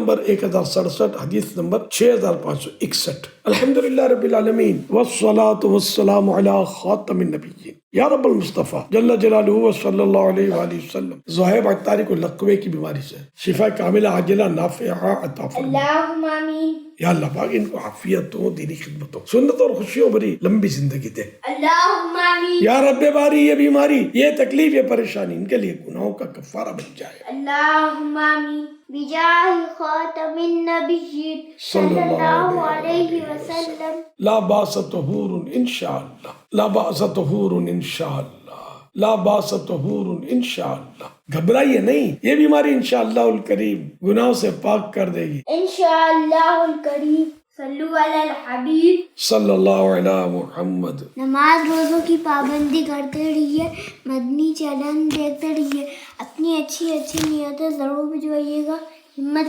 Number 1067, हदीस number 6561। अल्हम्दुलिल्लाह रब्बिल आलमीन वस्सलातु वस्सलामु अला खातमिन नबिय्यीन या रब्बल मुस्तफ़ा जल्ल जलालुहु व सल्लल्लाहु अलैहि वसल्लम। ज़ुहैब अख्तारी को लकवे की बीमारी से शिफा कामिला आजिला नाफ़िआ अता फरमा। अल्लाहुम्मा आमीन। या अल्लाह पाक इनको आफियत हो, दीनी खिदमत हो, सुन्नत और खुशियों भरी लंबी जिंदगी दे। अल्लाहुम्मा आमीन। या रब्बे बारी ये बीमारी, ये तकलीफ, ये परेशानी इनके लिए गुनाहों का कफ़ारा बन जाए। अल्लाहुम्मा आमीन। बिजाहि खातमिन नबिय्यीन सल्लल्लाहु अलैहि वसल्लम। ला बास तहूरुन इंशाअल्लाह, ला बास तहूरुन इंशाअल्लाह, ला बास तहूरुन इंशाअल्लाह। घबराइए नहीं, ये बीमारी इंशाअल्लाहुल करीम गुनाहों से पाक कर देगी। इंशाअल्लाहुल करीम। सल्लु अलल हबीब सल्लल्लाहु अलैहि मुहम्मद। नमाज रोज़ों की पाबंदी करते रहिए, मदनी चैनल देखते रहिए, अपनी अच्छी अच्छी नियतें ज़रूर भिजवाइएगा। हिम्मत